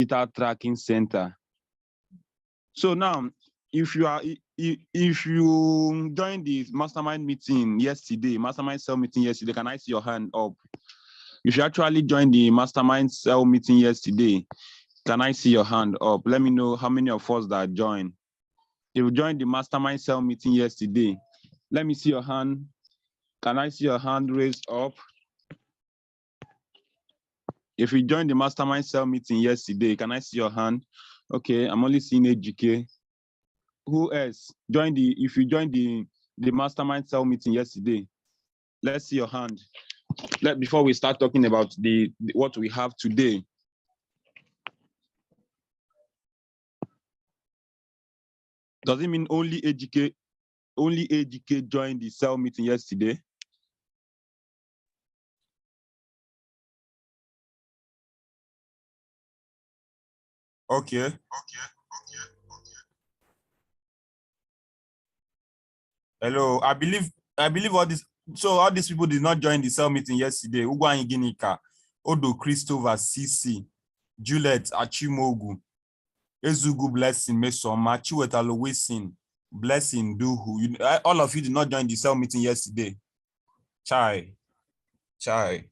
Digital Tracking Center. So now, if you joined the mastermind meeting yesterday, mastermind cell meeting yesterday, can I see your hand up? If you actually joined the mastermind cell meeting yesterday, can I see your hand up? Let me know how many of us that joined. If you joined the mastermind cell meeting yesterday, let me see your hand. Can I see your hand raised up? If you joined the mastermind cell meeting yesterday, can I see your hand? Okay, I'm only seeing AGK. Who else joined if you joined the mastermind cell meeting yesterday? Let's see your hand. Before we start talking about what we have today. Does it mean only AGK joined the cell meeting yesterday? Okay. Hello, I believe all these people did not join the cell meeting yesterday. Ugwa Ginika, Odo Christopher CC, Juliet Achimogu, Ezugu Blessing Mesoma, Chiwetalo Wisin, Blessing Duhu. All of you did not join the cell meeting yesterday. Chai. And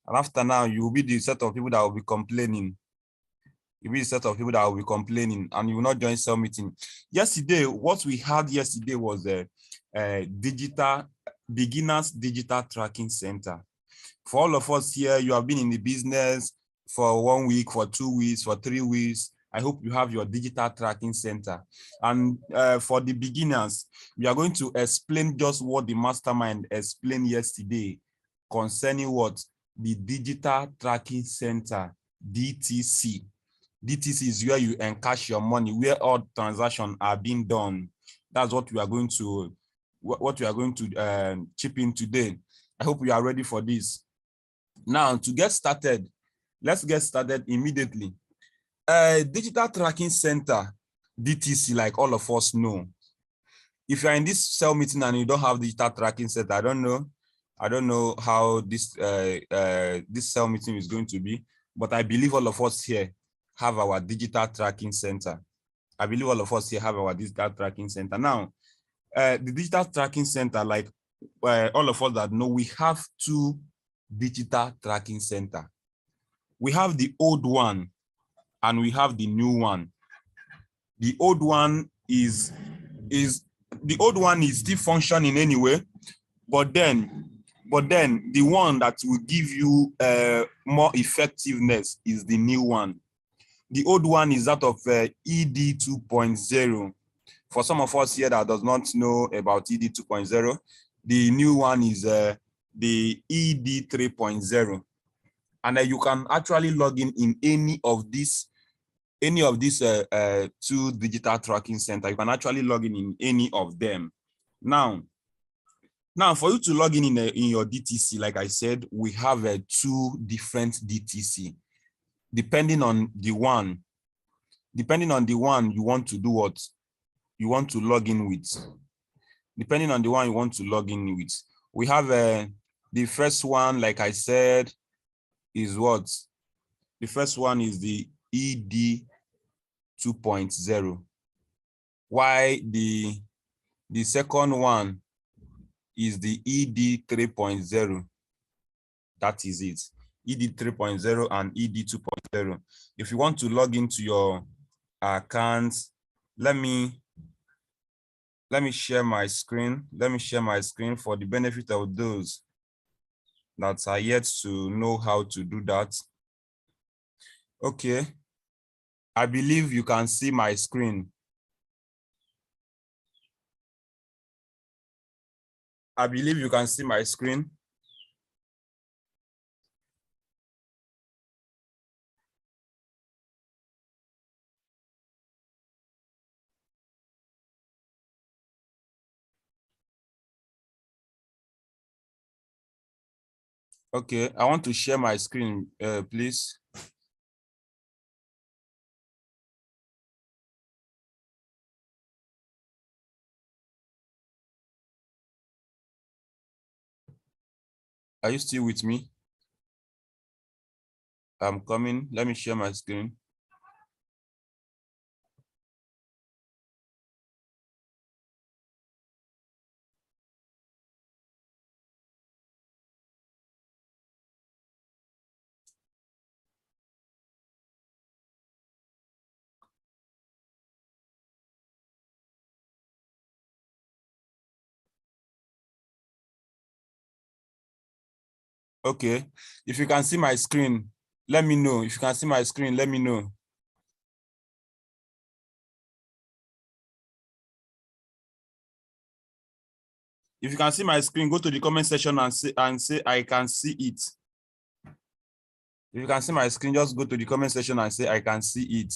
after now, you will be the set of people that will be complaining. You'll be the set of people that will be complaining and you will not join cell meeting. Yesterday, what we had yesterday was a beginners digital tracking center. For all of us here, you have been in the business for 1 week, for 2 weeks, for 3 weeks. I hope you have your digital tracking center. And for the beginners, we are going to explain just what the mastermind explained yesterday concerning what the digital tracking center, DTC. DTC is where you encash your money, where all transactions are being done. That's what we are going to chip in today. I hope you are ready for this. Now, to get started, let's get started immediately. Digital Tracking Center, DTC, like all of us know. If you're in this cell meeting and you don't have Digital Tracking Center, I don't know how this cell meeting is going to be, but I believe all of us here have our digital tracking center. I believe all of us here have our digital tracking center. Now, the digital tracking center, like all of us that know, we have 2 digital tracking center. We have the old one and we have the new one. The old one is still functioning anyway, but then the one that will give you more effectiveness is the new one. The old one is that of ED 2.0. For some of us here that does not know about ED 2.0, the new one is the ED 3.0. And you can actually log in any of these 2 digital tracking center. You can actually log in any of them. Now, for you to log in your DTC, like I said, we have 2 different DTC. Depending on the one you want to do what you want to log in with. Depending on the one you want to log in with. We have the first one, like I said, is what? The first one is the ED 2.0. Why the second one is the ED 3.0. That is it. ED 3.0 and ED 2.0. If you want to log into your account, let me share my screen. Let me share my screen for the benefit of those that are yet to know how to do that. Okay. I believe you can see my screen. I believe you can see my screen. Okay, I want to share my screen, please. Are you still with me? I'm coming. Let me share my screen. Okay. If you can see my screen, let me know. If you can see my screen, let me know. If you can see my screen, go to the comment section and say I can see it. If you can see my screen, just go to the comment section and say I can see it.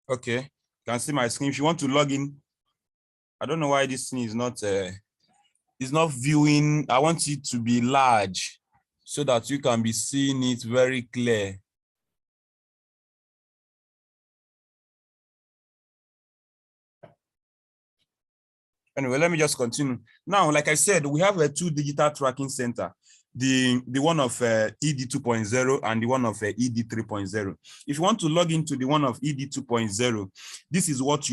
Okay. You can see my screen. If you want to log in, I don't know why this thing is not viewing. I want it to be large so that you can be seeing it very clear. Anyway, let me just continue. Now, like I said, we have a 2 digital tracking center, the one of ED 2.0 and the one of ED 3.0. If you want to log into the one of ED 2.0, this is what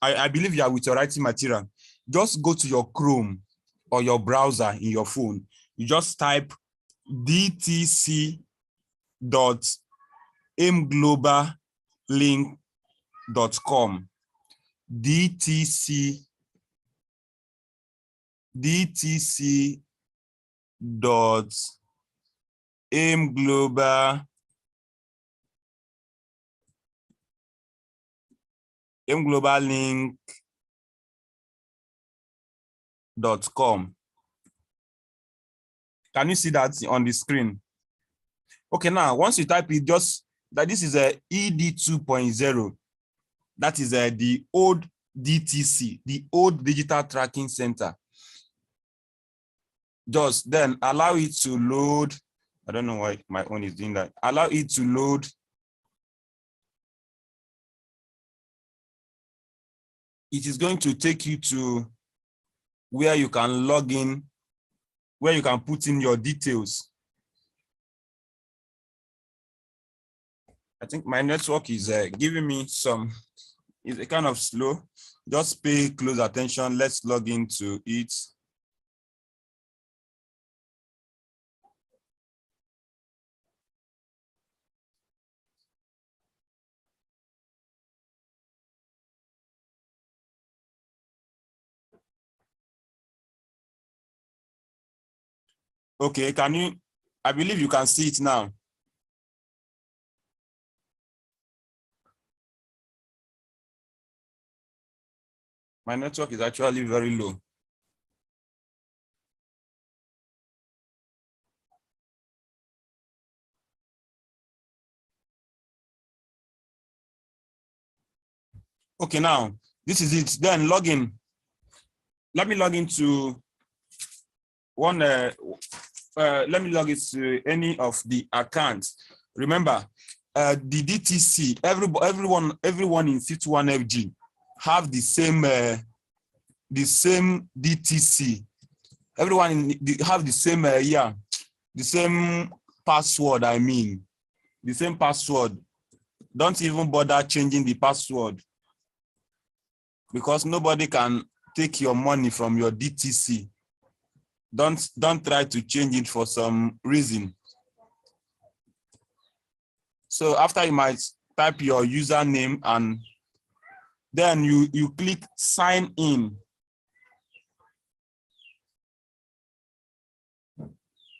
I believe you are with your writing material. Just go to your Chrome or your browser in your phone. You just type dtc.aimglobalink.com. DTC dot aimglobalink.com. Can you see that on the screen? Okay, now once you type it, just that this is a ED 2.0. That is the old DTC, the old digital tracking center. Just then allow it to load. I don't know why my own is doing that. Allow it to load. It is going to take you to where you can log in, where you can put in your details. I think my network is giving me some, it's kind of slow. Just pay close attention. Let's log into it. Okay, can you, I believe you can see it now. My network is actually very low. Okay, now this is it. Then log in. Let me log into one. Let me log into any of the accounts. Remember, the DTC. Everyone in 51FG have the same DTC. Everyone have the same the same password. I mean, the same password. Don't even bother changing the password, because nobody can take your money from your DTC. Don't try to change it for some reason. So after, you might type your username and then you click sign in.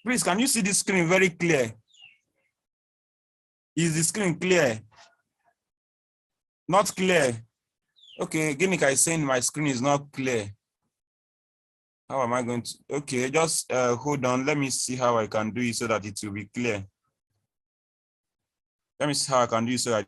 Please, can you see the screen very clear? Is the screen clear? Not clear. Okay, Ginika is saying my screen is not clear. How am I going to? Okay, just hold on. Let me see how I can do it so that it will be clear. Let me see how I can do it so that.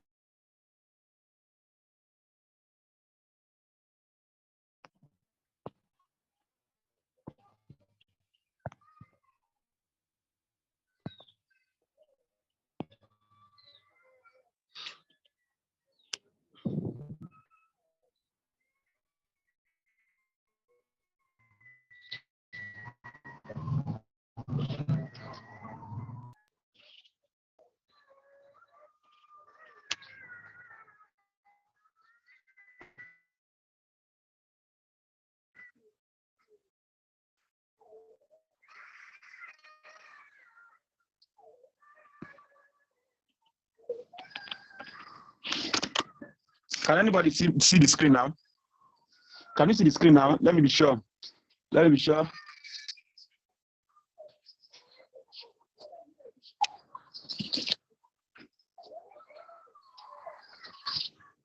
Can anybody see the screen now? Can you see the screen now? Let me be sure. Let me be sure.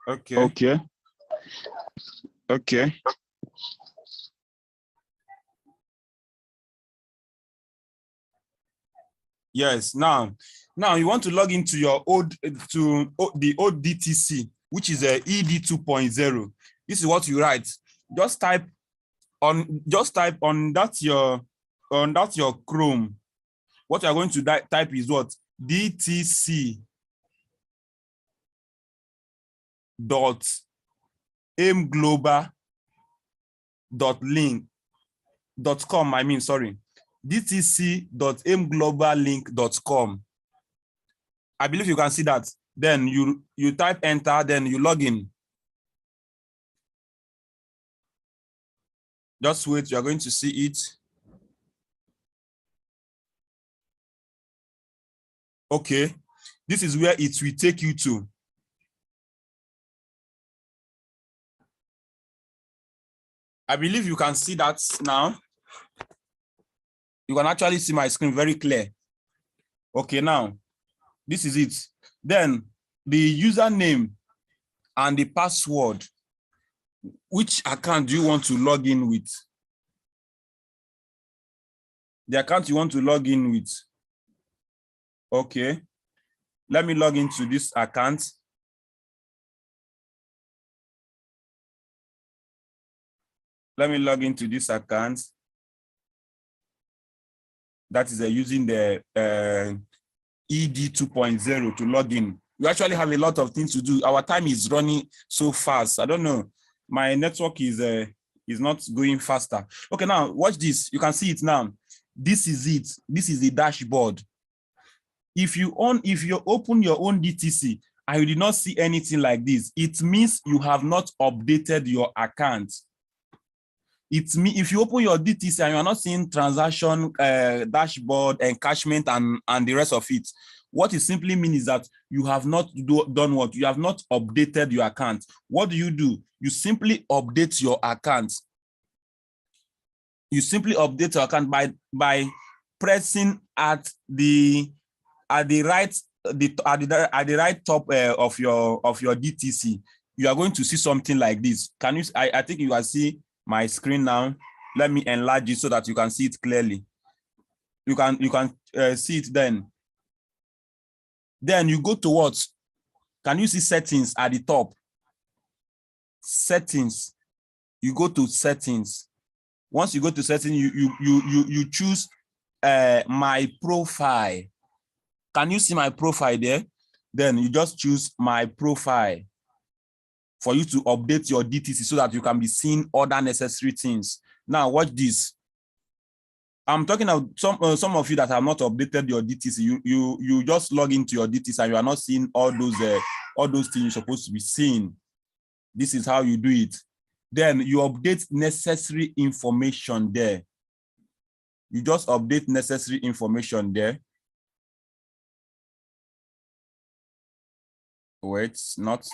Okay. Okay. Okay. Yes. Now you want to log into your the old DTC, which is a ED 2.0. This is what you write. Just type on that your Chrome. What you are going to type is what? DTC dot aimglobal.com. I mean, sorry, dtc.aimgloballink.com. I believe you can see that. Then you type enter, then you log in. Just wait, you are going to see it. Okay, this is where it will take you to. I believe you can see that now. You can actually see my screen very clear. Okay, now this is it. Then the username and the password. Which account do you want to log in with? The account you want to log in with. Okay, let me log into this account. Let me log into this account. That is using the ED 2.0 to log in. We actually have a lot of things to do. Our time is running so fast. I don't know. My network is not going faster. Okay, now watch this. You can see it now. This is it. This is the dashboard. If you open your own DTC, I did not see anything like this. It means you have not updated your account. It's me. If you open your DTC and you are not seeing transaction, dashboard, encashment, and the rest of it, what it simply means is that you have not done what? You have not updated your account. What do? You simply update your account. You simply update your account by pressing at the right top of your DTC. You are going to see something like this. Can you? I think you can see my screen now. Let me enlarge it so that you can see it clearly. You can see it then. Then you go to what? Can you see settings at the top? Settings. You go to settings. Once you go to settings, you choose my profile. Can you see my profile there? Then you just choose my profile for you to update your DTC so that you can be seeing other necessary things. Now watch this. I'm talking about some of you that have not updated your DTC. You just log into your DTC and you are not seeing all those things you're supposed to be seeing. This is how you do it. Then you update necessary information there. You just update necessary information there. Wait, not.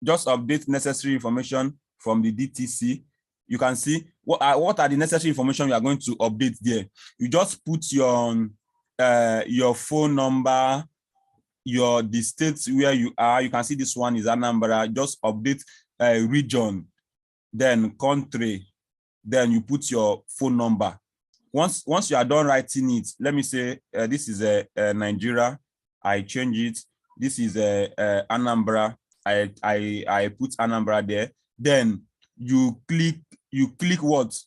Just update necessary information from the DTC. You can see what are the necessary information you are going to update there. You just put your phone number, the states where you are. You can see this one is Anambra. Just update region, then country, then you put your phone number. Once you are done writing it, let me say this is Nigeria. I change it. This is Anambra. I put Anambra there. Then you click what?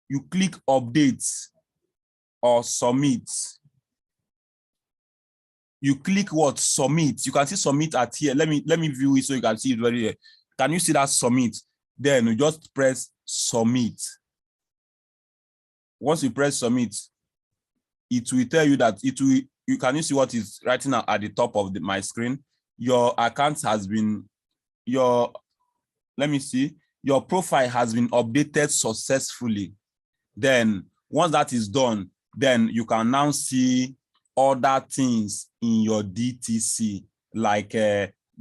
You click updates or submit. You click what? Submit. You can see submit at here. Let me view it so you can see it very here. Can you see that submit? Then you just press submit. Once you press submit, it will tell you that can you see what is writing at the top of my screen? Your account has been, let me see, your profile has been updated successfully. Then once that is done, then you can now see other things in your DTC, like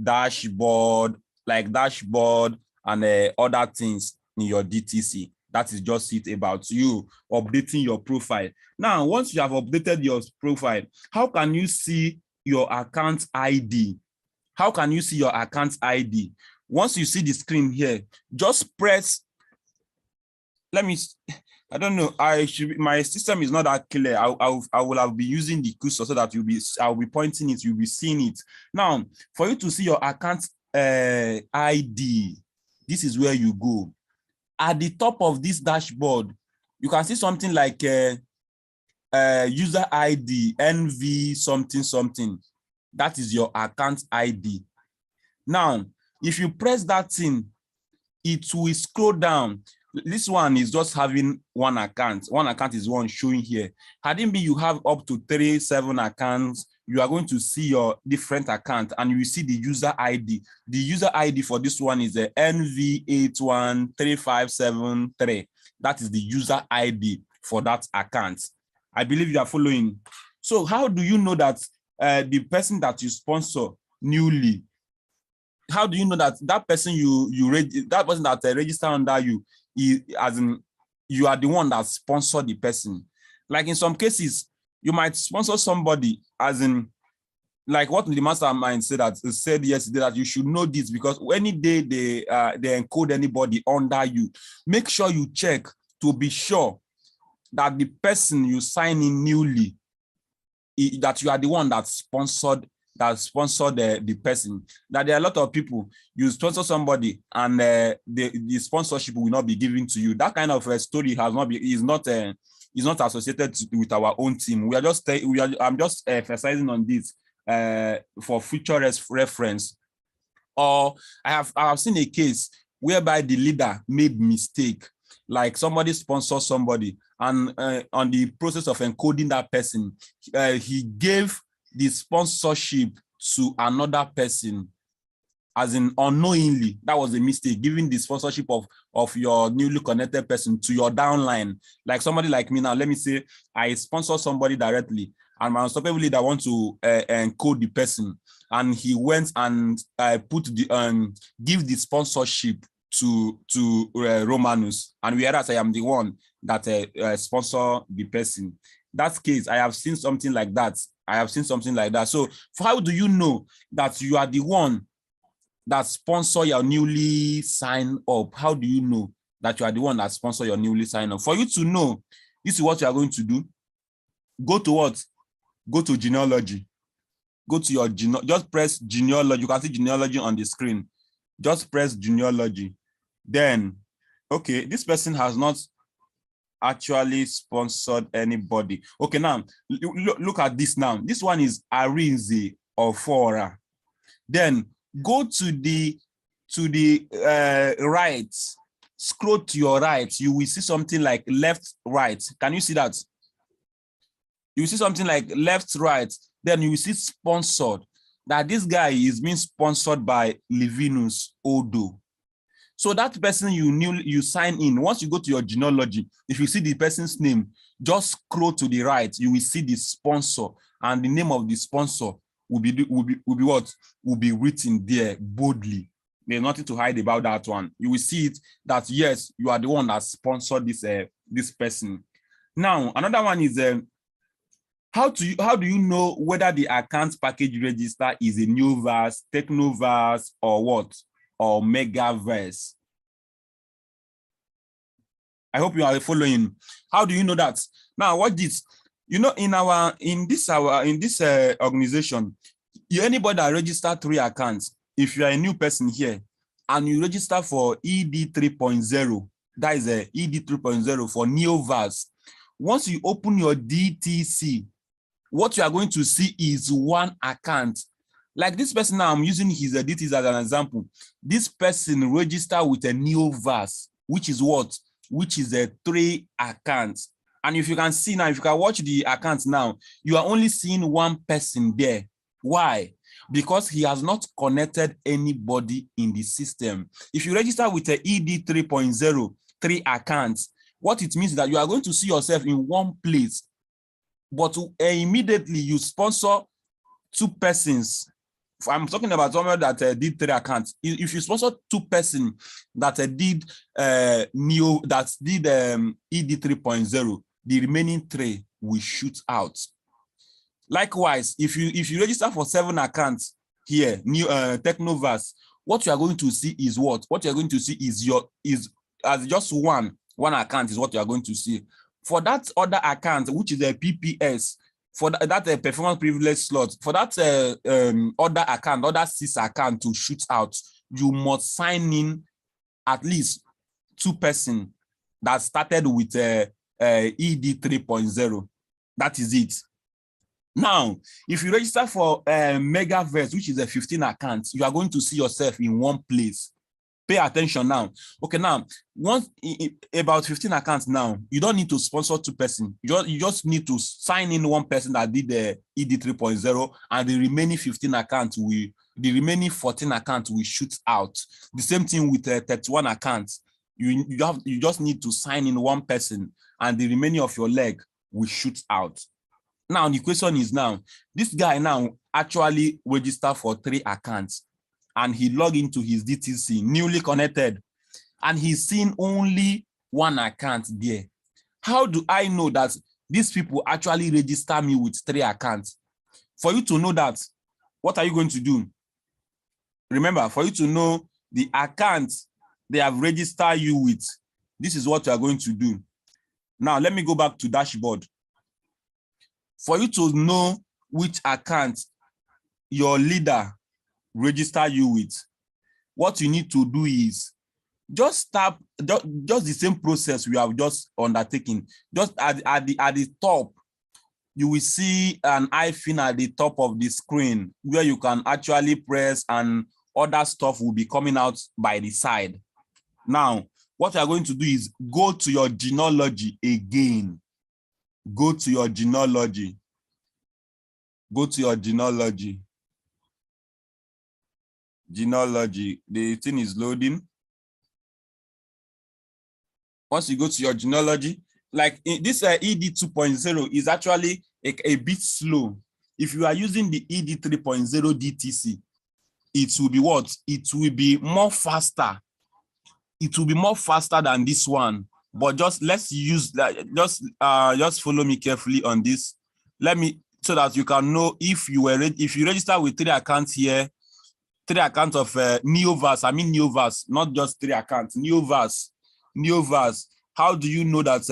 dashboard, like dashboard and other things in your DTC. That is just it about you updating your profile. Now, once you have updated your profile, how can you see your account ID? How can you see your account ID? Once you see the screen here, just press, I don't know, my system is not that clear. I will have been using the cursor so that I'll be pointing it, you'll be seeing it. Now, for you to see your account ID, this is where you go. At the top of this dashboard, you can see something like user ID, NV something something. That is your account ID. Now, if you press that thing, it will scroll down. This one is just having one account. One account is one showing here. Had it been you have up to 37 accounts, you are going to see your different account and you see the user ID. The user ID for this one is NV81353. That is the user ID for that account. I believe you are following. So how do you know that the person that you sponsor newly, how do you know that that person that person that register under you, as in you are the one that sponsored the person? Like in some cases, you might sponsor somebody, as in like what the mastermind said yesterday, that you should know this, because any day they encode anybody under you, make sure you check to be sure that the person you sign in newly, that you are the one that sponsored the person. That there are a lot of people, you sponsor somebody and the sponsorship will not be given to you. That kind of story is not associated with our own team. I'm just emphasizing on this for future reference. Or I have seen a case whereby the leader made mistake, like somebody sponsored somebody, and on the process of encoding that person, he gave the sponsorship to another person, as in unknowingly. That was a mistake, giving the sponsorship of your newly connected person to your downline. Like somebody like me now, let me say I sponsor somebody directly, and my unstoppable leader want to encode the person, and he went and give the sponsorship to Romanus, and whereas I am the one that sponsor the person. That case, I have seen something like that. So how do you know that you are the one that sponsor your newly signed up? How do you know that you are the one that sponsor your newly signed up? For you to know, this is what you are going to do. Go to what? Go to genealogy. Go to your just press genealogy. You can see genealogy on the screen. Just press genealogy. Then, okay, this person has not actually sponsored anybody. Okay, now look at this now. This one is Arinze or Fora. Then go to the right, scroll to your right. You will see something like left, right. Can you see that? You will see something like left, right. Then you will see sponsored. That this guy is being sponsored by Livinus Odo. So that person you sign in, once you go to your genealogy, if you see the person's name, just scroll to the right, you will see the sponsor, and the name of the sponsor will be written there boldly. There's nothing to hide about that one. You will see it that yes, you are the one that sponsored this person. Now, another one is how do you know whether the account package register is a new verse, techno verse, or what? Or megaverse? I hope you are following. How do you know that? Now, what this? You know, in this organization, anybody that register 3 accounts, if you are a new person here and you register for ED 3.0, that is a ED 3.0 for Neoverse. Once you open your DTC, what you are going to see is one account. Like this person now, I'm using his DTC as an example. This person registered with a Neoverse, which is what? Which is a 3 accounts. And if you can see now, if you can watch the accounts now, you are only seeing one person there. Why? Because he has not connected anybody in the system. If you register with a ED 3.0, 3 accounts, what it means is that you are going to see yourself in one place, but immediately you sponsor 2 persons I'm talking about someone that did 3 accounts. If you sponsor 2 persons that did ED 3.0, the remaining 3 will shoot out. Likewise, if you register for 7 accounts here, new Technoverse, what you are going to see is what? What you are going to see is as just one account is what you are going to see. For that other account, which is a PPS, for that performance privilege slot, for that other account, other 6 account to shoot out, you must sign in at least 2 persons that started with ED 3.0. That is it. Now, if you register for Megaverse, which is a 15 account, you are going to see yourself in one place. Pay attention now. Okay, now, once about 15 accounts now, you don't need to sponsor 2 persons. You just need to sign in 1 person that did the ED 3.0, and the remaining 15 accounts the remaining 14 accounts will shoot out. The same thing with 31 accounts. You just need to sign in 1 person, and the remaining of your leg will shoot out. Now, the question is now, this guy now actually registered for 3 accounts, and he logged into his DTC, newly connected, and he's seen only 1 account there. How do I know that these people actually register me with 3 accounts? For you to know that, what are you going to do? Remember, for you to know the accounts they have registered you with, this is what you are going to do. Now, let me go back to dashboard. For you to know which account your leader registered you with, what you need to do is just the same process we have just undertaken. Just at the top, you will see an hyphen at the top of the screen where you can actually press, and other stuff will be coming out by the side. Now, what you are going to do is go to your genealogy again. Go to your genealogy. Go to your genealogy. Genealogy. The thing is loading. Once you go to your genealogy, like this ED 2.0 is actually a bit slow. If you are using the ED 3.0 DTC, it will be what? It will be more faster. It will be more faster than this one. But let's use that. Just follow me carefully on this. So that you can know if you register with 3 accounts here, 3 accounts of Neoverse. I mean Neoverse, not just 3 accounts. Neoverse. How do you know that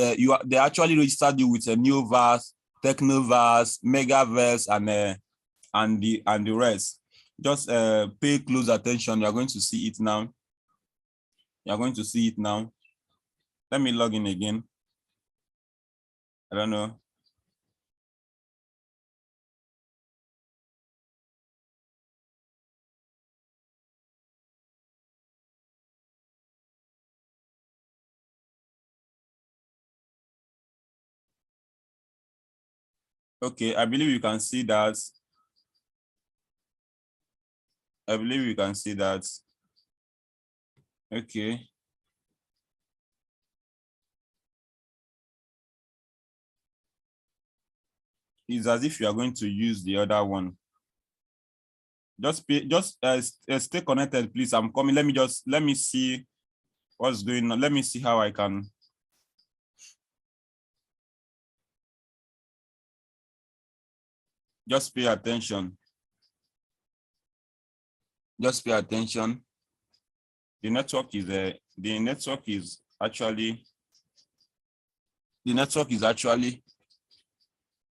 they actually registered you with a Neoverse, Technoverse, Megaverse, and the rest? Just pay close attention. You are going to see it now. You are going to see it now. Let me log in again. I don't know. Okay, I believe you can see that. I believe you can see that. Okay. It's as if you are going to use the other one. Just stay connected, please. I'm coming. Let me see what's going on. Let me see how I can. Just pay attention. Just pay attention. The network is actually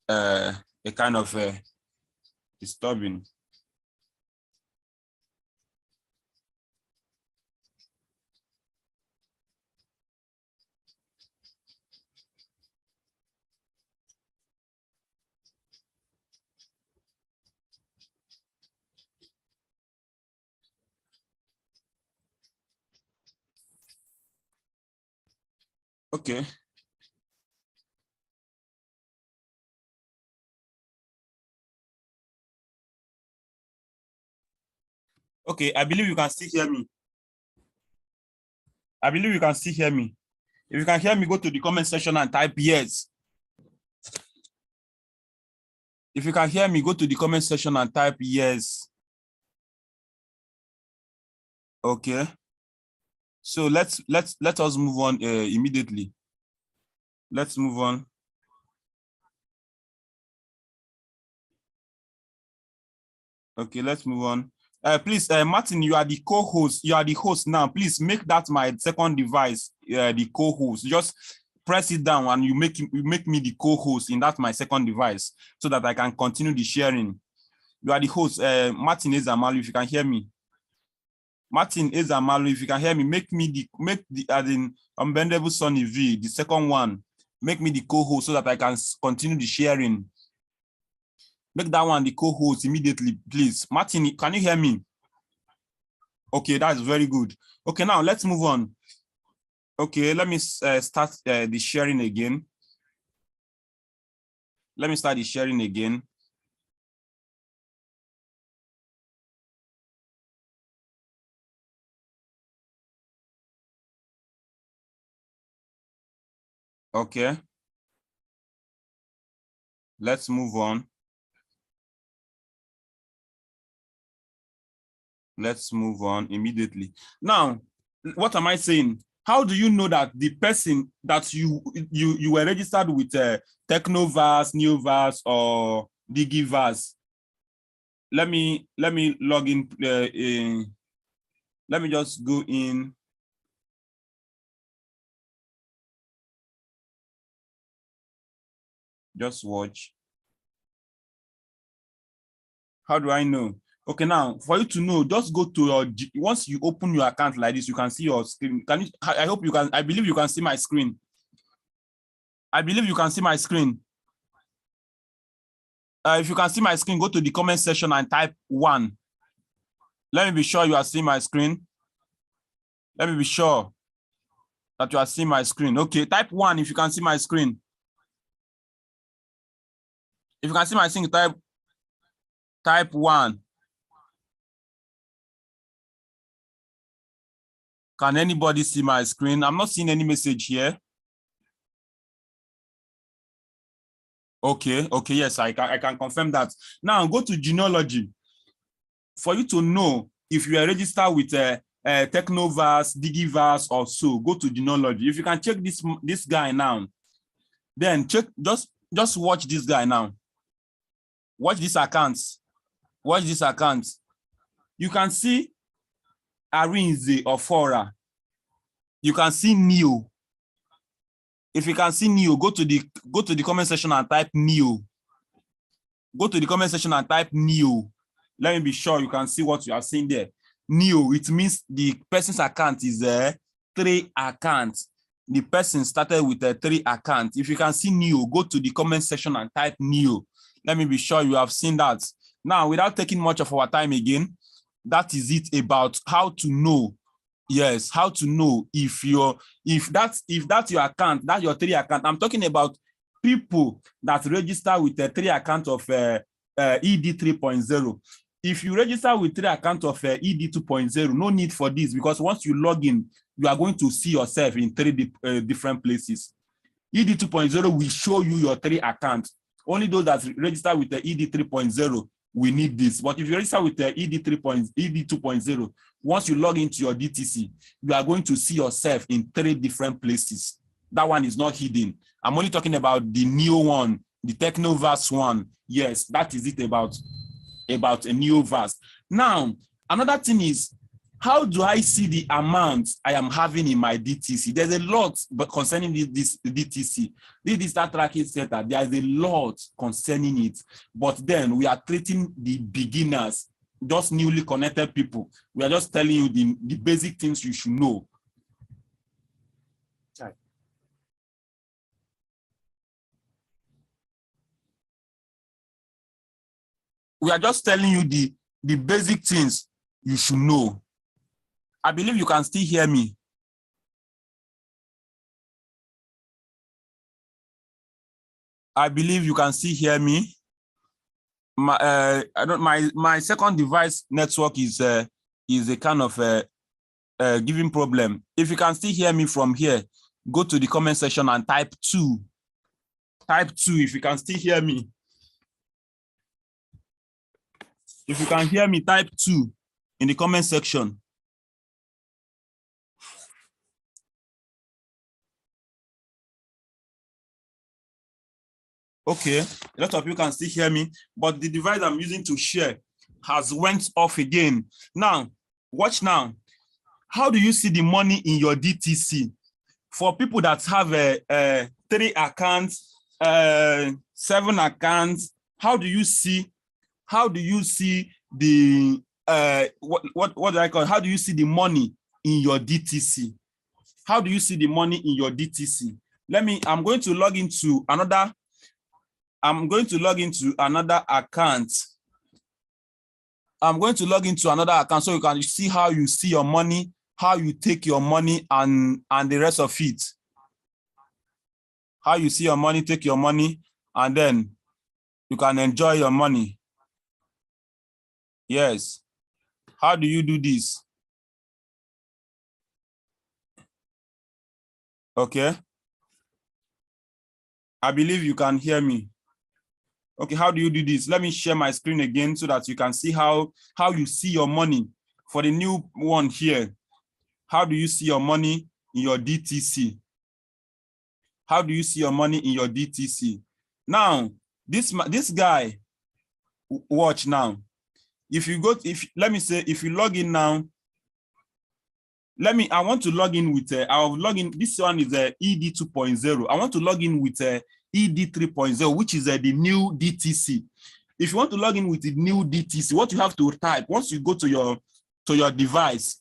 a kind of disturbing. Okay. Okay, I believe you can still hear me. I believe you can still hear me. If you can hear me, go to the comment section and type yes. If you can hear me, go to the comment section and type yes. Okay. So let us move on immediately. Let's move on. Okay, let's move on. Please, Martin, you are the co-host. You are the host now. Please make that my second device, the co-host. Just press it down and you make me the co-host in that my second device so that I can continue the sharing. You are the host, Martin Ezamalu, if you can hear me. Martin Ezamalu, if you can hear me, make the as in Unbendable Sonny V, the second one. Make me the co-host so that I can continue the sharing. Make that one the co-host immediately, please. Martin, can you hear me? Okay, that's very good. Okay, now let's move on. Okay, let me start the sharing again. Let me start the sharing again. Okay. Let's move on. Let's move on immediately. Now, what am I saying? How do you know that the person that you were registered with Technoverse, Neoverse, or Digiverse? Let me log in. Let me just go in. Just watch. How do I know? Okay, now for you to know, just go to your, once you open your account like this, you can see your screen. Can you, I hope you can, I believe you can see my screen. I believe you can see my screen. If you can see my screen, go to the comment section and type 1. Let me be sure you are seeing my screen. Let me be sure that you are seeing my screen. Okay, type 1 if you can see my screen. If you can see my screen, type 1. Can anybody see my screen? I'm not seeing any message here. Okay, yes, I can confirm that. Now go to genealogy. For you to know if you are registered with Technoverse, Digiverse, or so, go to genealogy. If you can check this guy now, then check, just watch this guy now. Watch this account. Watch this account. You can see Arinze or Fora. You can see Neo. If you can see Neo, go to the comment section and type Neo. Go to the comment section and type Neo. Let me be sure you can see what you are seeing there. Neo, it means the person's account is 3 accounts. The person started with 3 accounts. If you can see Neo, go to the comment section and type Neo. Let me be sure you have seen that. Now, without taking much of our time again, that is it about how to know. Yes, how to know if that's your account, that's your 3 account. I'm talking about people that register with a 3 account of ED 3.0. If you register with 3 accounts of ED 2.0, no need for this, because once you log in, you are going to see yourself in 3 different places. ED 2.0 will show you your 3 accounts. Only those that register with the ED 3.0 will need this. But if you register with the ED 2.0, once you log into your DTC, you are going to see yourself in 3 different places. That one is not hidden. I'm only talking about the new one, the Technoverse one. Yes, that is it about a Neoverse. Now, another thing is, how do I see the amount I am having in my DTC? There's a lot but concerning this DTC. This digital tracking center, there is a lot concerning it. But then we are treating the beginners, just newly connected people. We are just telling you the basic things you should know. We are just telling you the basic things you should know. I believe you can still hear me. I believe you can still hear me. My second device network is a kind of giving problem. If you can still hear me from here, go to the comment section and type 2. Type 2 if you can still hear me. If you can hear me, type 2 in the comment section. Okay, a lot of you can still hear me, but the device I'm using to share has went off again. Now, watch now. How do you see the money in your DTC? For people that have 3 accounts, 7 accounts, how do you see the what do I call it? How do you see the money in your DTC? How do you see the money in your DTC? I'm going to log into another account. I'm going to log into another account so you can see how you see your money, how you take your money, and the rest of it. How you see your money, take your money, and then you can enjoy your money. Yes. How do you do this? Okay. I believe you can hear me. Okay, how do you do this? Let me share my screen again so that you can see how you see your money. For the new one here, how do you see your money in your DTC? How do you see your money in your DTC? Now, this guy, watch now. If you log in now, I want to log in with, I'll log in, this one is ED 2.0. I want to log in with ED 3.0, which is the new DTC. If you want to log in with the new DTC, what you have to type, once you go to your device,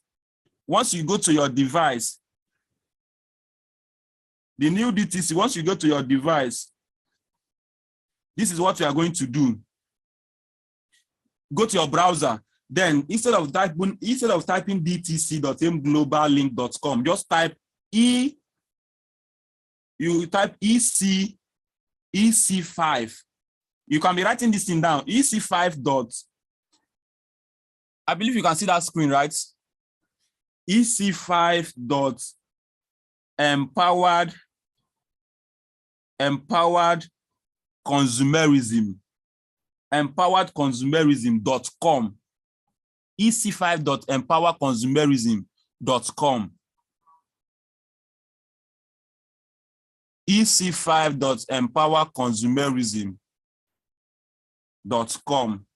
the new DTC, once you go to your device, this is what you are going to do. Go to your browser. Then instead of typing dtc.mgloballink.com, just type EC5. You can be writing this thing down. EC5 dot. I believe you can see that screen, right? EC5 dot empowered consumerism. empoweredconsumerism.com. ec5.empowerconsumerism.com. ec5.empowerconsumerism.com.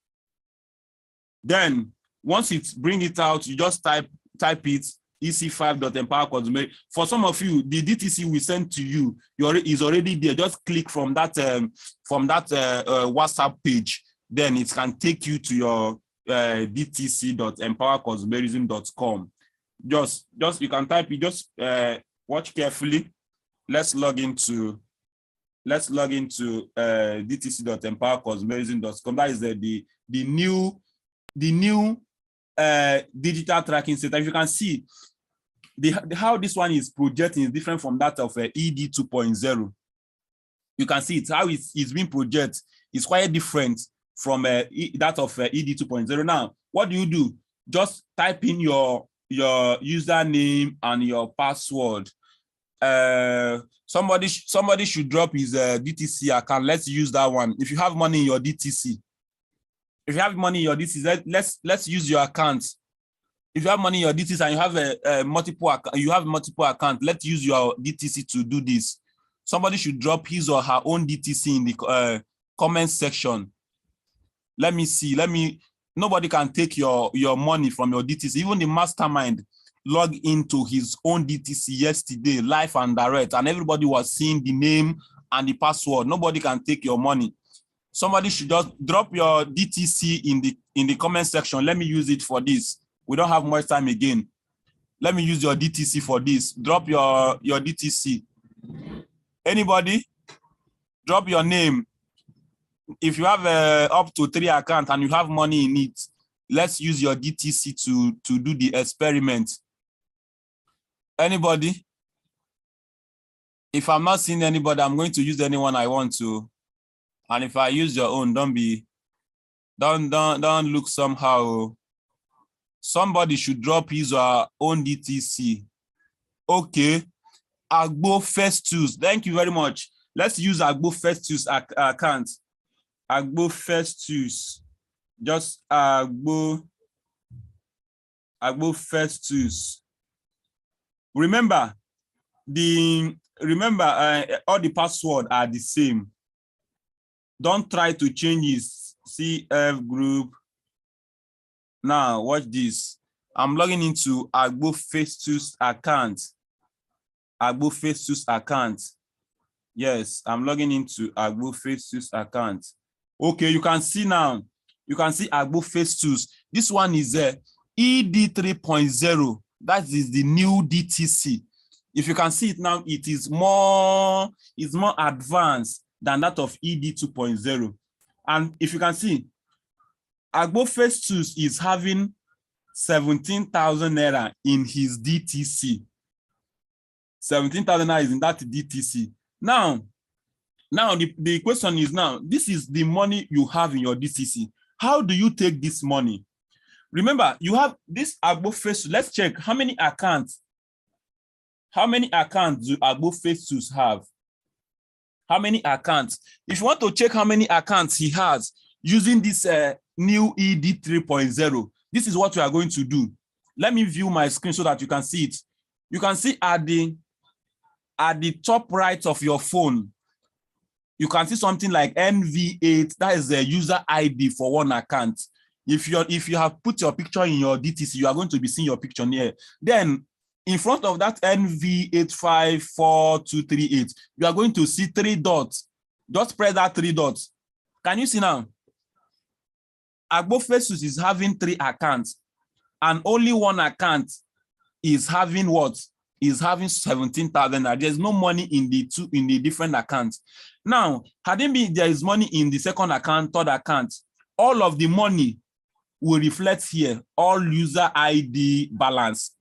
Then once it bring it out, you just type it, ec5.empowerconsumerism. For some of you, the DTC we sent to you is already there. Just click from that WhatsApp page. Then it can take you to your dtc.empowerconsumerism.com. Just you can type it. Just watch carefully. Let's log into dtc.empowerconsumerism.com. That is the new digital tracking center. If you can see how this one is projecting is different from that of ED 2.0. You can see it, how it's being projected is quite different from that of ED 2.0. Now, what do? Just type in your username and your password. Somebody should drop his DTC account. Let's use that one. If you have money in your DTC, let's use your account. If you have money in your DTC and you have multiple accounts, let's use your DTC to do this. Somebody should drop his or her own DTC in the comment section. Let me see. Nobody can take your money from your DTC. Even the mastermind log into his own DTC yesterday, live and direct, and everybody was seeing the name and the password. Nobody can take your money. Somebody should just drop your DTC in the comment section. Let me use it for this. We don't have much time again. Let me use your DTC for this. Drop your DTC. Anybody? Drop your name. If you have up to 3 accounts and you have money in it, let's use your DTC to do the experiment. Anybody? If I'm not seeing anybody, I'm going to use anyone I want to. And if I use your own, don't look somehow. Somebody should drop his or her own DTC. Okay. Agbo Festus. Thank you very much. Let's use Agbo Festus account. Agbo Festus. Just Agbo Festus. Remember, all the passwords are the same. Don't try to change his CF group. Now, watch this. I'm logging into Agbo Face2's account. Agbo Face2's account. Yes, I'm logging into Agbo Face2's account. Okay, you can see now. You can see Agbo Face2's. This one is ED 3.0. That is the new DTC. If you can see it now, it is more advanced than that of ED 2.0. And if you can see, Agbo Face2's is having 17,000 naira in his DTC. 17,000 naira is in that DTC. Now the question is now, this is the money you have in your DTC. How do you take this money? Remember, you have this Agbo Face2. Let's check how many accounts. How many accounts do Agbo Face2 have? How many accounts? If you want to check how many accounts he has using this new ED 3.0, this is what we are going to do. Let me view my screen so that you can see it. You can see at the top right of your phone, you can see something like NV8. That is the user ID for one account. If you have put your picture in your DTC, you are going to be seeing your picture here. Then in front of that NV854238, you are going to see 3 dots. Just press that 3 dots. Can you see now? Agbo Face2 is having 3 accounts, and only one account is having what? Is having 17,000. There's no money in the different accounts. Now, had it been there is money in the second account, third account, all of the money will reflect here. All user ID balance.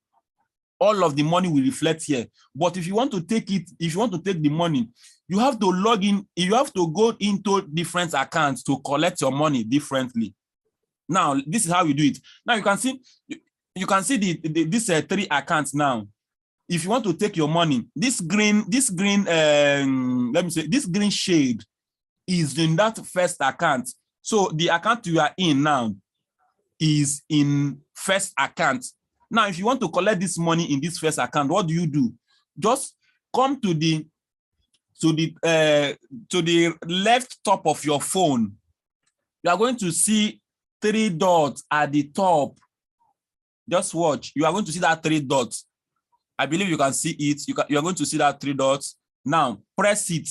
All of the money will reflect here. But if you want to take it, if you want to take the money, you have to log in. You have to go into different accounts to collect your money differently. Now, this is how you do it. Now you can see these 3 accounts now. If you want to take your money, this green shade is in that first account. So the account you are in now is in first account. Now, if you want to collect this money in this first account, what do? Just come to the left top of your phone. You are going to see 3 dots at the top. Just watch. You are going to see that 3 dots. I believe you can see it. You are going to see that 3 dots. Now, press it.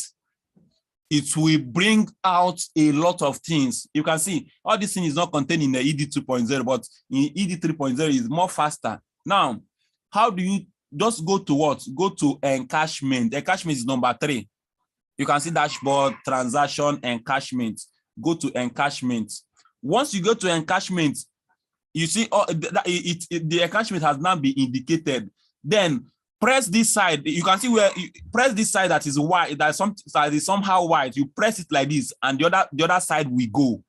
It will bring out a lot of things. You can see all this thing is not contained in the ED 2.0, but in ED 3.0 is more faster. Now, how do you just go to what? Go to encashment. Encashment is number 3. You can see dashboard, transaction, encashment. Go to encashment. Once you go to encashment, you see the encashment has now been indicated. Then press this side. You can see where you press this side that is white, that is somehow white. You press it like this, and the other side will go.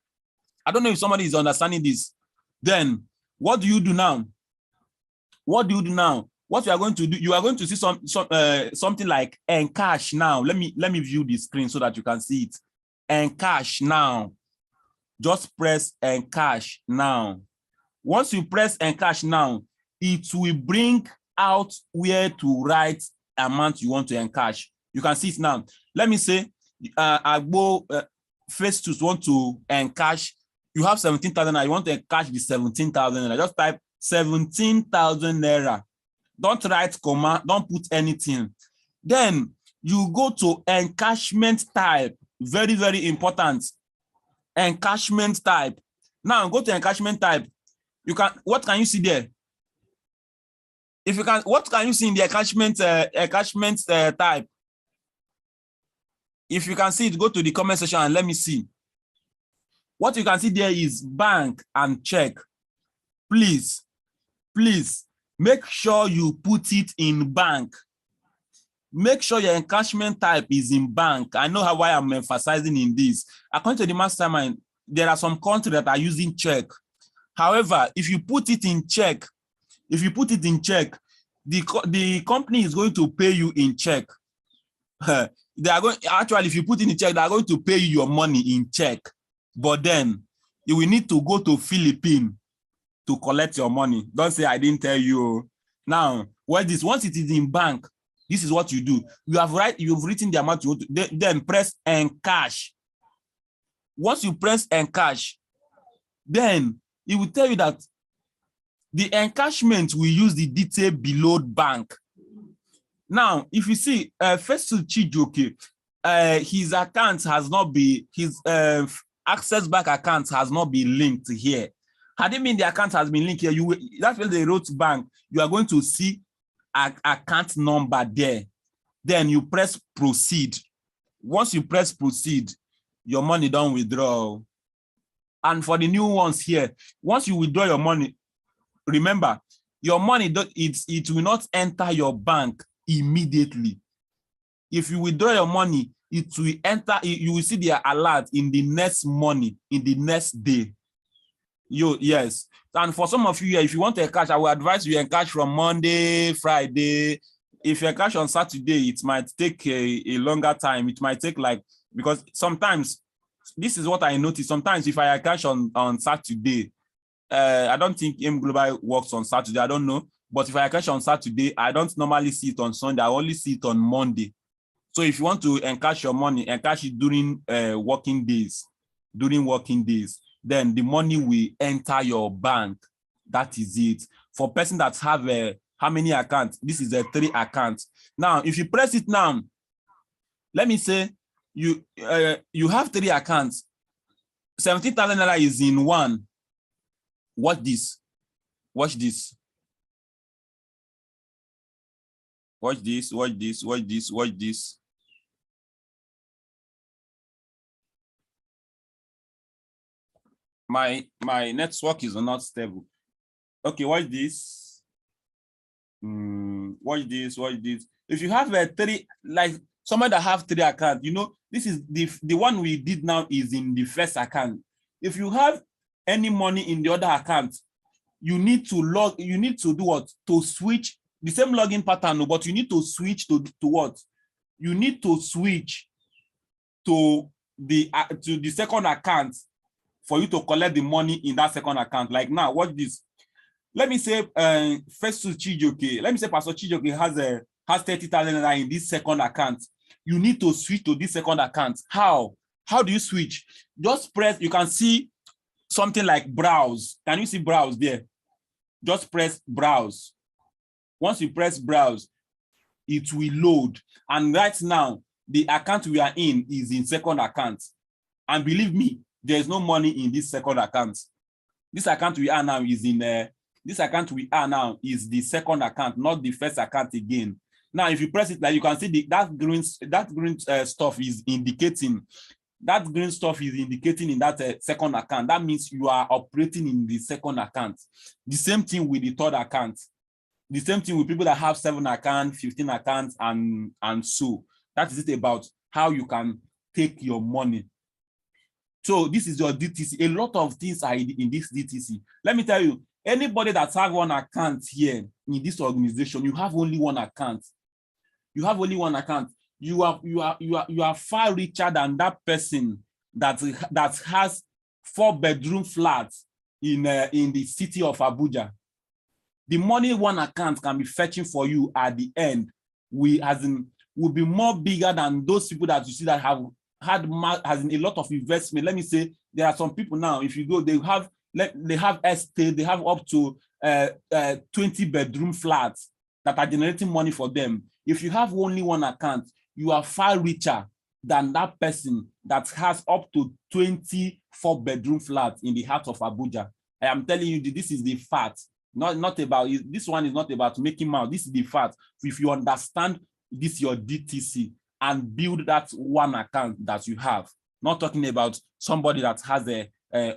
I don't know if somebody is understanding this. Then what do you do now? What do you do now? What you are going to do? You are going to see something like encash now. Let me view the screen so that you can see it. Encash now. Just press encash now. Once you press encash now, it will bring out where to write amount you want to encash. You can see it now. Let me say Agbo Face2 want to encash. You have 17,000 naira. You want to encash the 17,000 naira. Just type 17,000 naira. Don't write comma. Don't put anything. Then you go to encashment type. Very, very important. Encashment type. Now go to encashment type. What can you see there? If you can, what can you see in the encashment type? If you can see it, go to the comment section and let me see. What you can see there is bank and check. Please make sure you put it in bank. Make sure your encashment type is in bank. I know why I'm emphasizing in this. According to the mastermind, there are some countries that are using check. However, if you put it in check, the company is going to pay you in check. They are going, actually, if you put in check, they are going to pay you your money in check. But then you will need to go to Philippines to collect your money. Don't say I didn't tell you. Now, once it is in bank, this is what you do. You've written the amount you want to, then press encash. Once you press encash, then it will tell you that the encashment will use the detail below bank. Now, if you see, first to Chijoke, his account has not been, his Access Bank account has not been linked here. Had it mean the account has been linked here, that's where they wrote bank, you are going to see an account number there. Then you press proceed. Once you press proceed, your money don't withdraw. And for the new ones here, once you withdraw your money, remember, your money, it will not enter your bank immediately. If you withdraw your money, it will enter, you will see the alert in the next money, in the next day. Yes. And for some of you here, if you want to encash, I will advise you encash from Monday, Friday. If you encash on Saturday, it might take a longer time. It might take because sometimes, this is what I noticed. Sometimes if I encash on Saturday, I don't think M Global works on Saturday. I don't know. But if I encash on Saturday, I don't normally see it on Sunday. I only see it on Monday. So if you want to encash your money, encash it during working days. During working days, then the money will enter your bank. That is it. For person that have how many accounts? This is a 3 accounts. Now, if you press it now, let me say you have 3 accounts. 17,000 naira is in one. Watch this. Watch this. Watch this. Watch this. Watch this. Watch this. My network is not stable. Okay, watch this. Watch this. Watch this. If you have 3, like someone that have 3 accounts, you know, this is the one we did now is in the first account. If you have any money in the other account, you need to do what? To switch the same login pattern, but you need to switch to what? You need to switch to the second account for you to collect the money in that second account. Like now, watch this. Let me say first to Chijoke. Let me say Pastor Chijoke has 30,000 naira in this second account. You need to switch to this second account. How? How do you switch? Just press, you can see something like browse. Can you see browse there? Just press browse. Once you press browse, it will load. And right now, the account we are in is in second account. And believe me, there's no money in this second account. This account we are now is the second account, not the first account again. Now, if you press it, like you can see that green stuff is indicating. That green stuff is indicating in that second account. That means you are operating in the second account. The same thing with the third account. The same thing with people that have 7 accounts, 15 accounts, and so. That is it about how you can take your money. So this is your DTC. A lot of things are in this DTC. Let me tell you, anybody that has 1 account here in this organization, you have only 1 account. You have only 1 account. You are far richer than that person that has 4-bedroom flats in the city of Abuja. The money 1 account can be fetching for you at the end will be more bigger than those people that you see that have had a lot of investment. Let me say there are some people now, if you go, they have estate, they have up to 20-bedroom flats that are generating money for them. If you have only 1 account, you are far richer than that person that has up to 24-bedroom flats in the heart of Abuja. I am telling you, this is the fact. Not about this one is not about making money. This is the fact. If you understand this, your DTC, and build that 1 account that you have. Not talking about somebody that has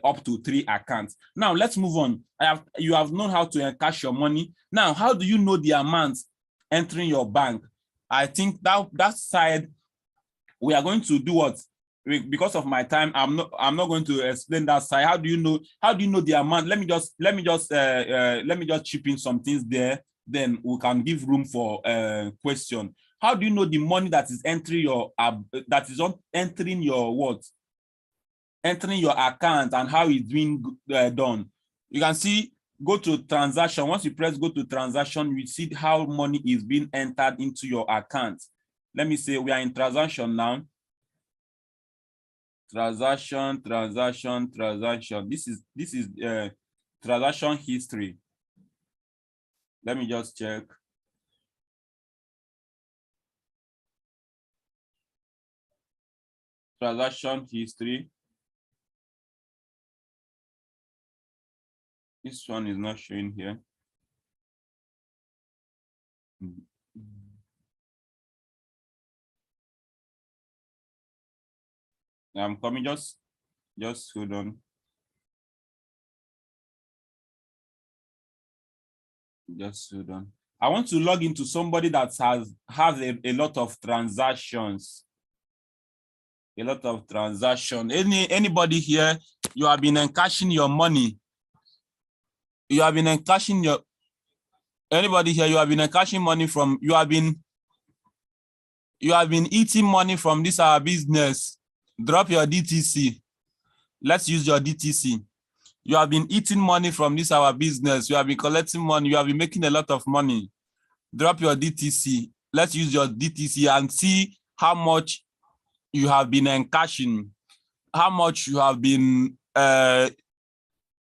up to 3 accounts. Now let's move on. You have known how to encash your money. Now, how do you know the amount entering your bank? I think that side we are going to do what? Because of my time, I'm not going to explain that side. How do you know the amount? Let me just chip in some things there. Then we can give room for question. How do you know the money that is entering your entering your account and how it's being done? You can see, go to transaction. Once you press go to transaction, you see how money is being entered into your account. Let me say we are in transaction now. Transaction. This is transaction history. Let me just check. Transaction history. This one is not showing here. I'm coming, just hold on. Just hold on. I want to log into somebody that has a lot of transactions. A lot of transactions. Anybody here, you have been encashing your money. You have been encashing your, anybody here, you have been encashing money from, you have been eating money from this our business. Drop your DTC. Let's use your DTC. You have been eating money from this our business. You have been collecting money. You have been making a lot of money. Drop your DTC. Let's use your DTC and see how much you have been encashing, how much you have been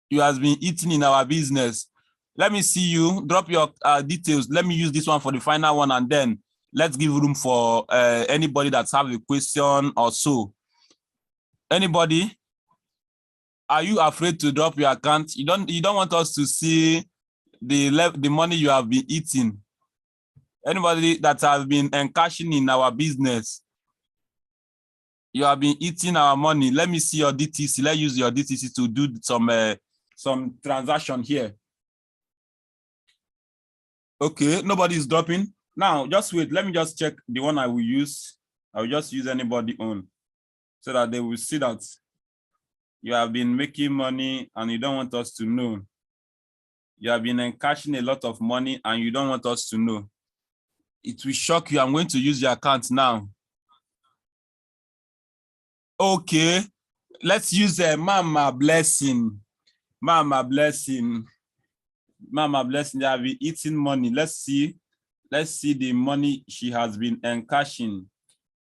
eating in our business. Let me see you. Drop your details. Let me use this one for the final one, and then let's give room for anybody that's have a question or so. Anybody? Are you afraid to drop your account? You don't want us to see the money you have been eating. Anybody that has been encashing in our business, you have been eating our money. Let me see your DTC. Let's use your DTC to do some transaction here. Okay, nobody is dropping. Now, just wait. Let me just check the one I will use. I will just use anybody on so that they will see that you have been making money and you don't want us to know. You have been encashing a lot of money and you don't want us to know. It will shock you. I'm going to use your account now. Okay, let's use Mama Blessing. Mama Blessing. Mama Blessing, they have been eating money. Let's see the money she has been encashing.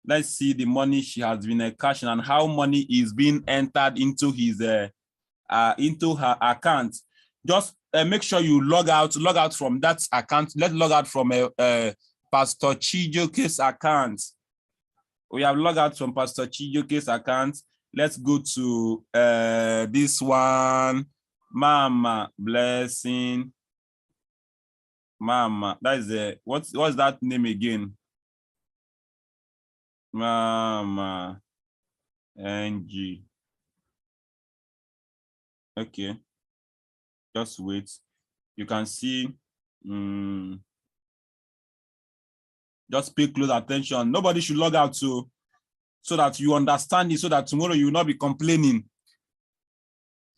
Let's see the money she has been encashing and how money is being entered into his into her account. Just make sure you log out from that account. Let's log out from Pastor Chijoke's account. We have logged out from Pastor Chijoke's account. Let's go to this one, Mama Blessing. Mama, that is what's that name again? Mama NG. Okay, just wait. You can see. Just pay close attention. Nobody should log out so that you understand it, so that tomorrow you will not be complaining.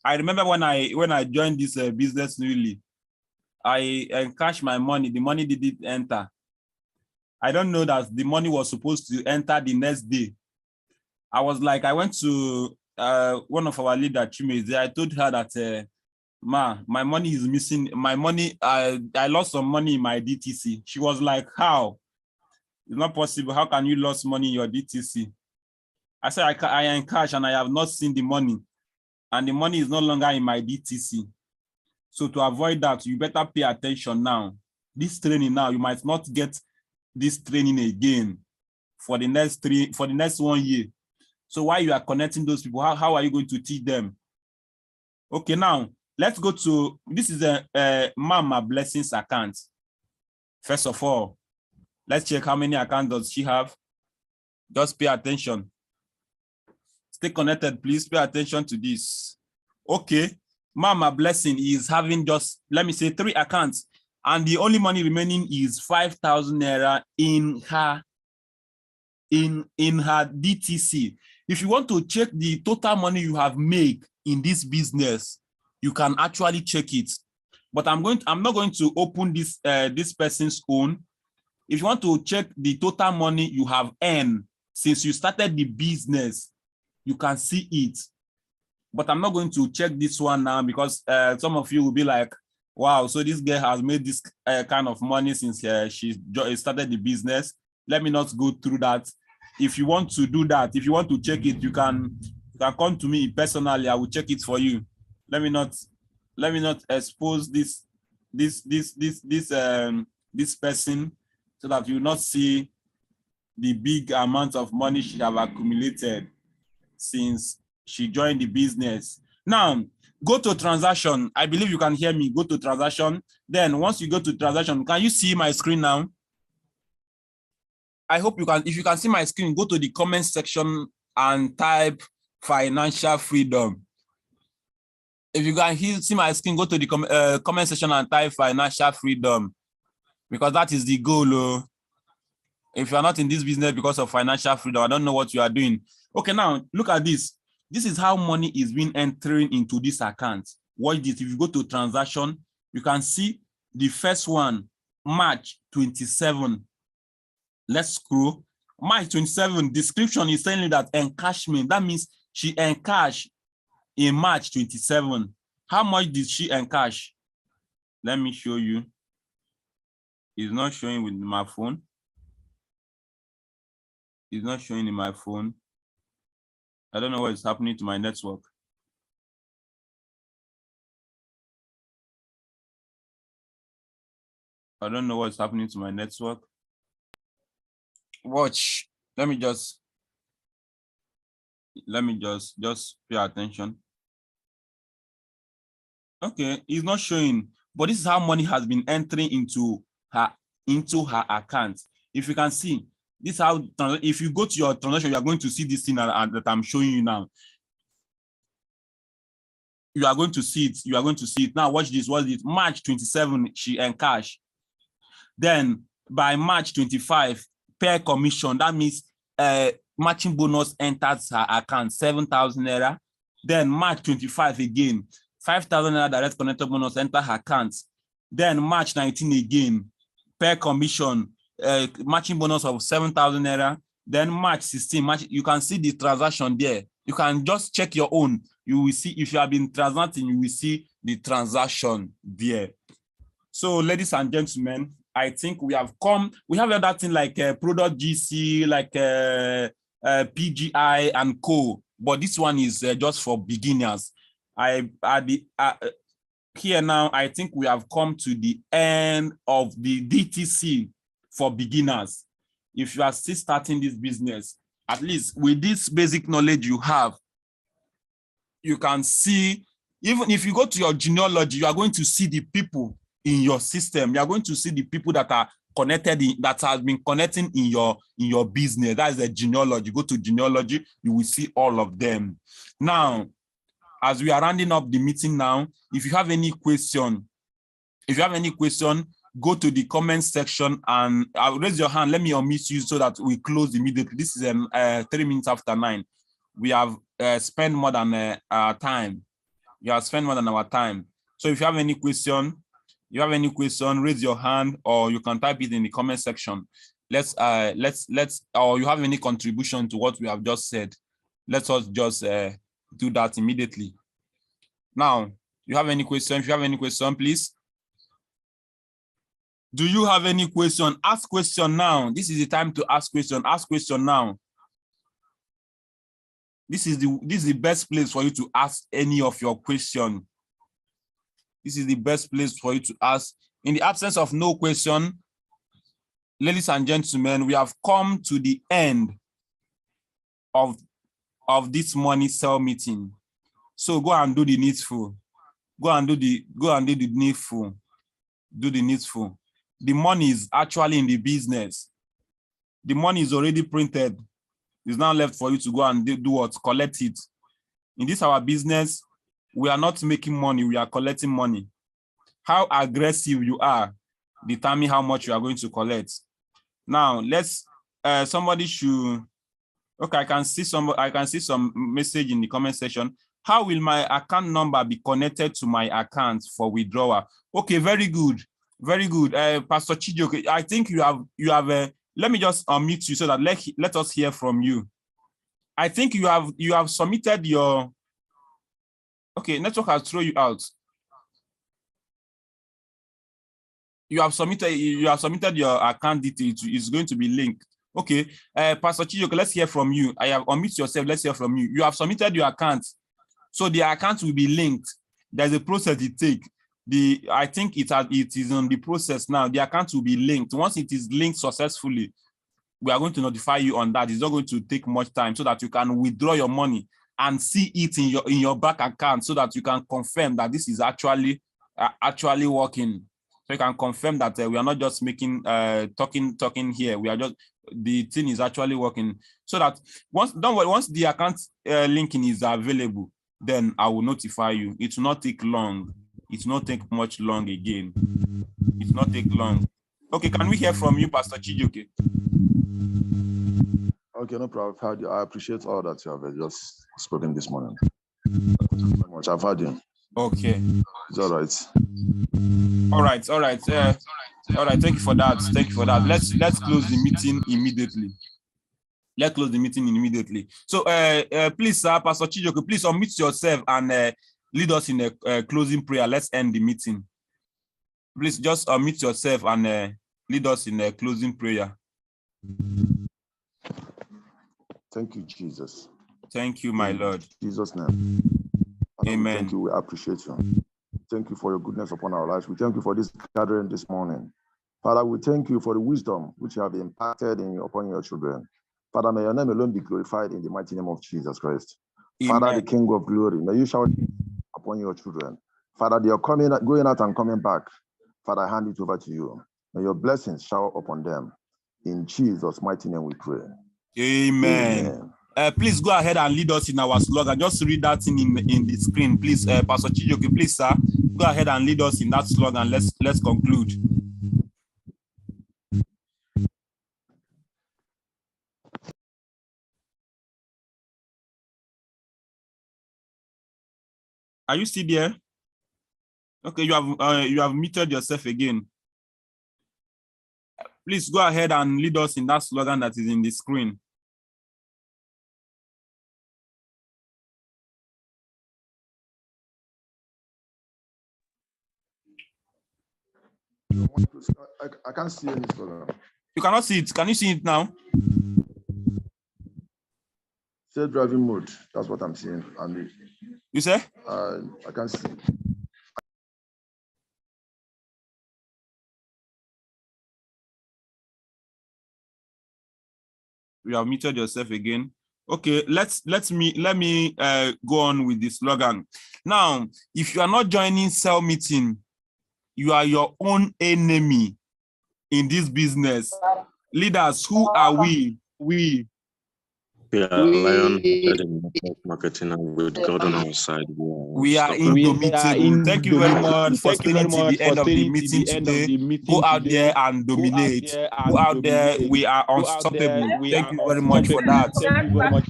I remember when I joined this business newly, I encashed my money. The money didn't enter. I don't know that the money was supposed to enter the next day. I was like, I went to one of our leader, Chimeze. I told her that, Ma, my money is missing. My money, I lost some money in my DTC. She was like, how? It's not possible. How can you lose money in your DTC? I said, I am in cash and I have not seen the money. And the money is no longer in my DTC. So to avoid that, you better pay attention now. This training now, you might not get this training again for the next 1 year. So while you are connecting those people, how are you going to teach them? Okay, now let's go to, this is a Mama Blessings account. First of all, let's check how many accounts does she have. Just pay attention. Stay connected, please. Pay attention to this. Okay, Mama Blessing is having just, let me say, 3 accounts, and the only money remaining is 5,000 naira in her DTC. If you want to check the total money you have made in this business, you can actually check it. But I'm not going to open this person's own. If you want to check the total money you have earned since you started the business, you can see it. But I'm not going to check this one now because some of you will be like, wow, so this girl has made this kind of money since she started the business. Let me not go through that. If you want to do that, if you want to check it, you can You can come to me personally. I will check it for you. Let me not expose this person so that you will not see the big amount of money she have accumulated since she joined the business. Now, go to transaction. I believe you can hear me. Go to transaction. Then once you go to transaction, can you see my screen now? I hope you can. If you can see my screen, go to the comment section and type financial freedom. If you can see my screen, go to the comment section and type financial freedom, because that is the goal. If you are not in this business because of financial freedom, I don't know what you are doing. Okay, now look at this. This is how money is being entering into this account. Watch this. If you go to transaction, you can see the first one, March 27. Let's scroll. March 27, description is telling you that encashment. That means she encashed in March 27. How much did she encash? Let me show you. It's not showing with my phone. It's not showing in my phone. I don't know what is happening to my network. I don't know what's happening to my network. Watch. Let me just pay attention. Okay, it's not showing, but this is how money has been entering into her account. If you can see, this is how, if you go to your transaction, you are going to see this thing that I'm showing you now. You are going to see it. You are going to see it. Now watch this. What is it? March 27, she encashed. Then by March 25, per commission, that means matching bonus enters her account, 7,000 naira. Then March 25 again, 5,000 naira direct connected bonus enter her account. Then March 19 again, per commission, matching bonus of 7,000 naira. Then March 16, you can see the transaction there. You can just check your own. You will see, if you have been transacting, you will see the transaction there. So, ladies and gentlemen, I think we have other things like product GC, like PGI and Co. But this one is just for beginners. Here now, I think we have come to the end of the DTC for beginners. If you are still starting this business, at least with this basic knowledge you have, you can see, even if you go to your genealogy, you are going to see the people in your system. You are going to see the people that are connected, that has been connecting in your business. That is the genealogy. Go to genealogy, you will see all of them. Now, as we are rounding up the meeting now, if you have any question, go to the comment section and raise your hand. Let me unmute you so that we close immediately. This is 3 minutes after 9. We have spent more than our time. You have spent more than our time. So if you have any question, raise your hand, or you can type it in the comment section. Or you have any contribution to what we have just said. Let us just do that immediately. Now, you have any question? If you have any question, please. Do you have any question? Ask question now. This is the time to ask question. Ask question now. This is the best place for you to ask any of your question. This is the best place for you to ask. In the absence of no question, ladies and gentlemen, we have come to the end of this money cell meeting. So go and do the needful. Go and do the needful. Do the needful. The money is actually in the business. The money is already printed. It's now left for you to go and do what? Collect it. In this our business, we are not making money, we are collecting money. How aggressive you are determine how much you are going to collect. Now, somebody should, okay, I can see some message in the comment section. How will my account number be connected to my account for withdrawal? Okay, very good. Very good. Pastor Chijoke, I think you have let me just unmute you so that let us hear from you. I think you have submitted your, okay, network has thrown you out. You have submitted your account details. It's going to be linked. Okay, Pastor Chijioke, let's hear from you. I have unmute yourself. Let's hear from you. You have submitted your account, so the account will be linked. There's a process it takes. I think it is on the process now. The account will be linked. Once it is linked successfully, we are going to notify you on that. It's not going to take much time, so that you can withdraw your money and see it in your bank account, so that you can confirm that this is actually working. So you can confirm that we are not just making talking here. We are just, the thing is actually working. So that once the account linking is available, then I will notify you. It will not take long. It will not take much long again. It will not take long. Okay, can we hear from you, Pastor Chijioke? Okay, no problem. I appreciate all that you have just spoken this morning. Thank you very much. I've heard you. Okay. It's all right. All right. All right. Thank you for that. Thank you for that. Let's close the meeting immediately. Let's close the meeting immediately. So, please, sir, Pastor Chijioke, please unmute yourself and lead us in a closing prayer. Let's end the meeting. Please just unmute yourself and lead us in a closing prayer. Thank you, Jesus. Thank you, my Lord. In Jesus' name. Father, Amen. Thank you. We appreciate you. Thank you for your goodness upon our lives. We thank you for this gathering this morning. Father, we thank you for the wisdom which you have impacted upon your children. Father, may your name alone be glorified in the mighty name of Jesus Christ. Amen. Father, the King of glory, may you shower upon your children. Father, they are going out and coming back. Father, I hand it over to you. May your blessings shower upon them. In Jesus' mighty name we pray. Amen. Please go ahead and lead us in our slogan. Just read that thing in the screen, please. Pastor Chijioke, please, sir, go ahead and lead us in that slogan. Let's conclude. Are you still there? Okay, you have muted yourself again. Please go ahead and lead us in that slogan that is in the screen. I can't see any slogan. You cannot see it. Can you see it now? Safe driving mode. That's what I'm seeing. And you say? I can't see. You have muted yourself again. Okay, let me go on with the slogan. Now, if you are not joining cell meeting, you are your own enemy in this business. Leaders, who are we? We are lion marketing, and with God on our side, we are indomitable. Thank you very much for staying to the end of the meeting today. Go out there and dominate. Go out there, we are unstoppable. Thank you very much for that.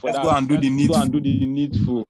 Let's go and do the needful.